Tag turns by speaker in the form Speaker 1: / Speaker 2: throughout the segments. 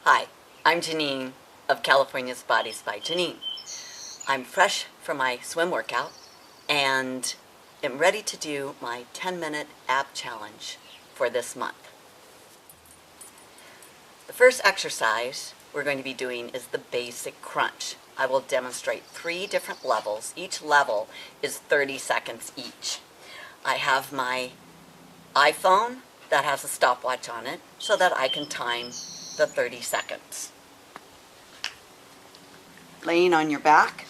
Speaker 1: Hi, I'm Jeaneane of California's Bodies by Jeaneane. I'm fresh from my swim workout and am ready to do my 10-minute ab challenge for this month. The first exercise we're going to be doing is the basic crunch. I will demonstrate 3 different levels. Each level is 30 seconds each. I have my iPhone that has a stopwatch on it so that I can time the 30 seconds. Laying on your back,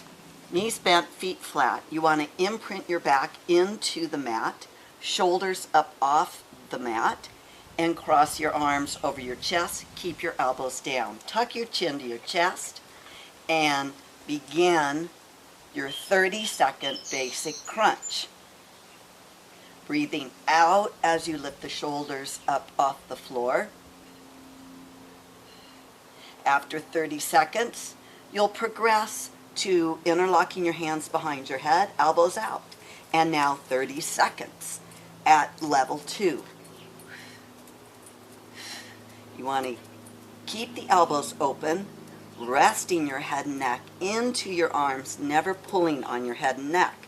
Speaker 1: knees bent, feet flat. You want to imprint your back into the mat, shoulders up off the mat, and cross your arms over your chest. Keep your elbows down. Tuck your chin to your chest and begin your 30-second basic crunch. Breathing out as you lift the shoulders up off the floor. After 30 seconds, you'll progress to interlocking your hands behind your head, elbows out. And now 30 seconds at level 2. You want to keep the elbows open, resting your head and neck into your arms, never pulling on your head and neck.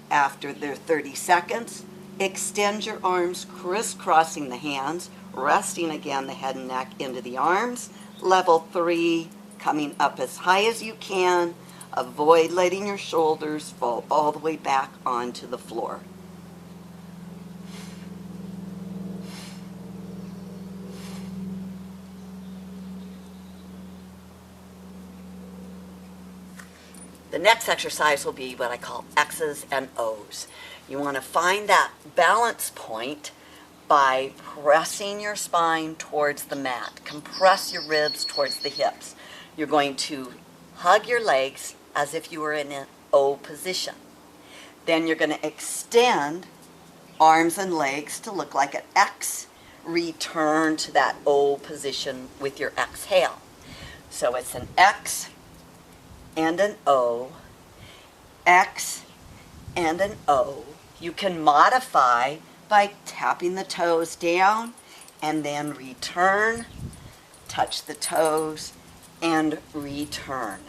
Speaker 1: After the 30 seconds, extend your arms, crisscrossing the hands, resting again the head and neck into the arms. Level 3, coming up as high as you can. Avoid letting your shoulders fall all the way back onto the floor. The next exercise will be what I call X's and O's. You want to find that balance point by pressing your spine towards the mat. Compress your ribs towards the hips. You're going to hug your legs as if you were in an O position. Then you're going to extend arms and legs to look like an X. Return to that O position with your exhale. So it's an X and an O, X and an O. You can modify by tapping the toes down and then return, touch the toes and return.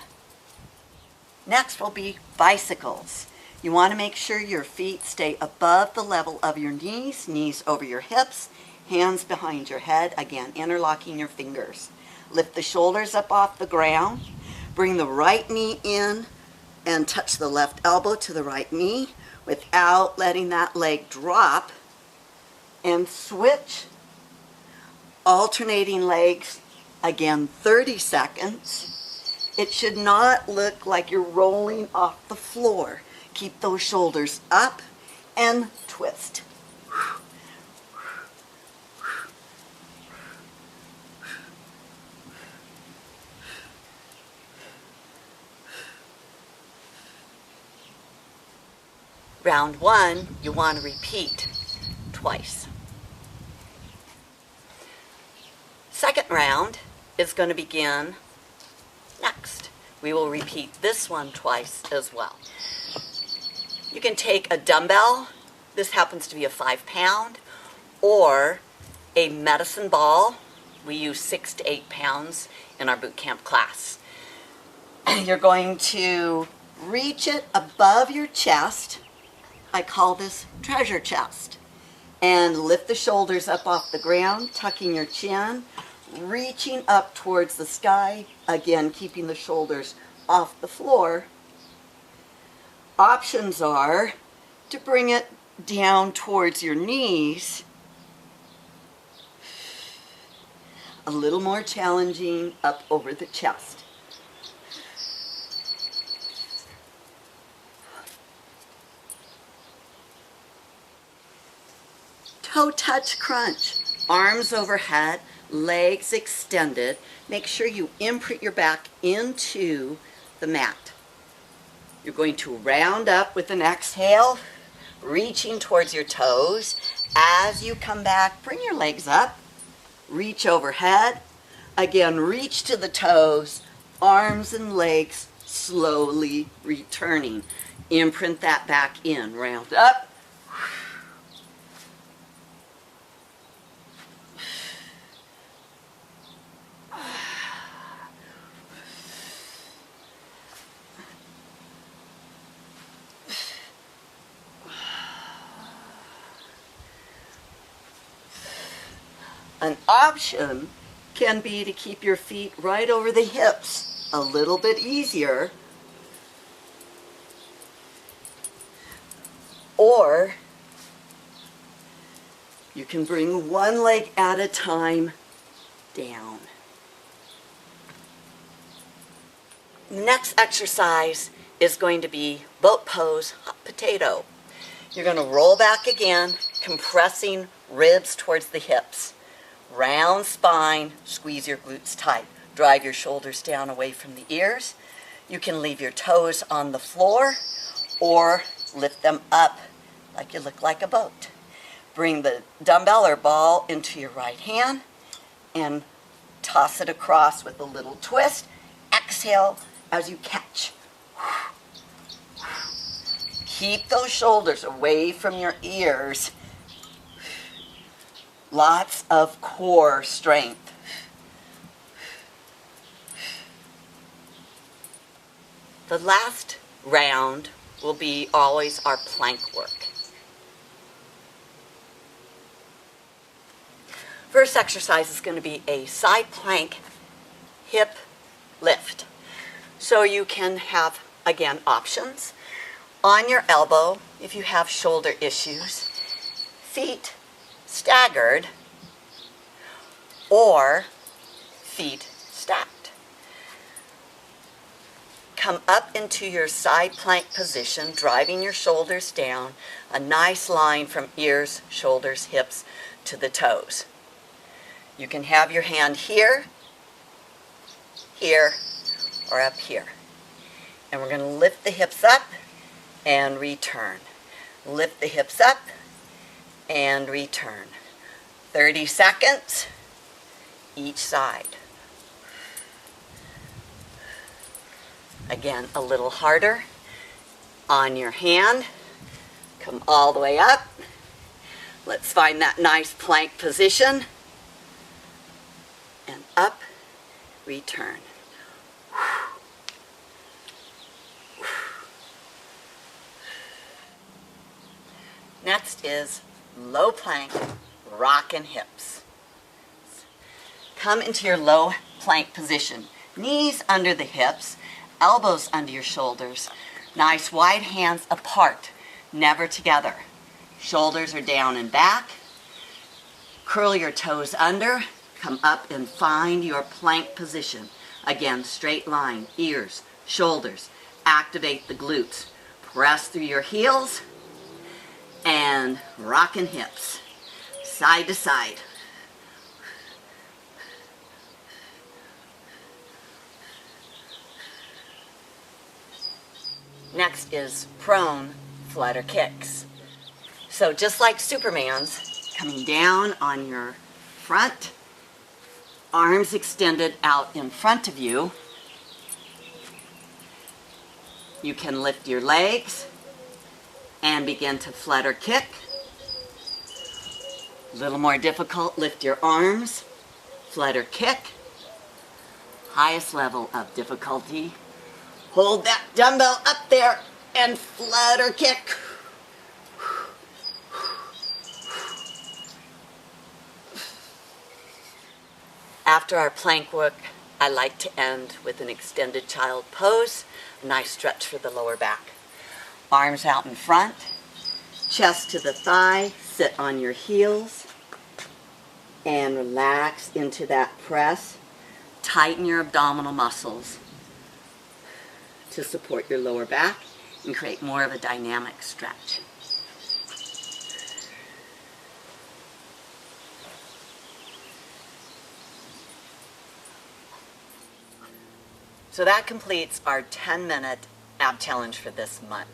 Speaker 1: Next will be bicycles. You want to make sure your feet stay above the level of your knees, knees over your hips, hands behind your head, again interlocking your fingers. Lift the shoulders up off the ground, bring the right knee in and touch the left elbow to the right knee without letting that leg drop. And switch, alternating legs, again 30 seconds. It should not look like you're rolling off the floor. Keep those shoulders up and twist. Round 1, you want to repeat twice. Second round is going to begin next. We will repeat this one twice as well. You can take a dumbbell, this happens to be a 5-pound, or a medicine ball. We use 6 to 8 pounds in our boot camp class. You're going to reach it above your chest. I call this treasure chest. And lift the shoulders up off the ground, tucking your chin, reaching up towards the sky, again keeping the shoulders off the floor. Options are to bring it down towards your knees. A little more challenging, up over the chest. Toe touch crunch. Arms overhead, legs extended. Make sure you imprint your back into the mat. You're going to round up with an exhale, reaching towards your toes. As you come back, bring your legs up, reach overhead. Again, reach to the toes, arms and legs slowly returning. Imprint that back in, round up. An option can be to keep your feet right over the hips, a little bit easier. Or you can bring one leg at a time down. The next exercise is going to be boat pose hot potato. You're going to roll back again, compressing ribs towards the hips. Round spine, squeeze your glutes tight. Drive your shoulders down away from the ears. You can leave your toes on the floor or lift them up like you look like a boat. Bring the dumbbell or ball into your right hand and toss it across with a little twist. Exhale as you catch. Keep those shoulders away from your ears. Lots of core strength. The last round will be always our plank work. First exercise is going to be a side plank hip lift. So you can have, again, options. On your elbow, if you have shoulder issues, feet staggered, or feet stacked. Come up into your side plank position, driving your shoulders down, a nice line from ears, shoulders, hips to the toes. You can have your hand here, here, or up here. And we're going to lift the hips up and return. Lift the hips up and return. 30 seconds each side. Again, a little harder. On your hand, come all the way up. Let's find that nice plank position. And up, return. Next is low plank, rockin' hips. Come into your low plank position. Knees under the hips, elbows under your shoulders. Nice wide hands apart, never together. Shoulders are down and back. Curl your toes under. Come up and find your plank position. Again, straight line, ears, shoulders. Activate the glutes. Press through your heels. And rockin' hips, side to side. Next is prone flutter kicks. So just like Superman's, coming down on your front, arms extended out in front of you. You can lift your legs and begin to flutter kick. A little more difficult, lift your arms, flutter kick. Highest level of difficulty. Hold that dumbbell up there and flutter kick. After our plank work, I like to end with an extended child pose. A nice stretch for the lower back. Arms out in front, chest to the thigh, sit on your heels, and relax into that press. Tighten your abdominal muscles to support your lower back and create more of a dynamic stretch. So that completes our 10-minute ab challenge for this month.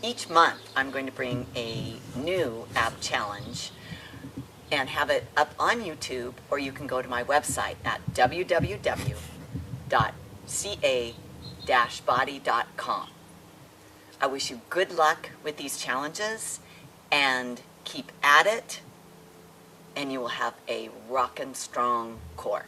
Speaker 1: Each month, I'm going to bring a new ab challenge and have it up on YouTube, or you can go to my website at www.ca-body.com. I wish you good luck with these challenges and keep at it, and you will have a rockin' strong core.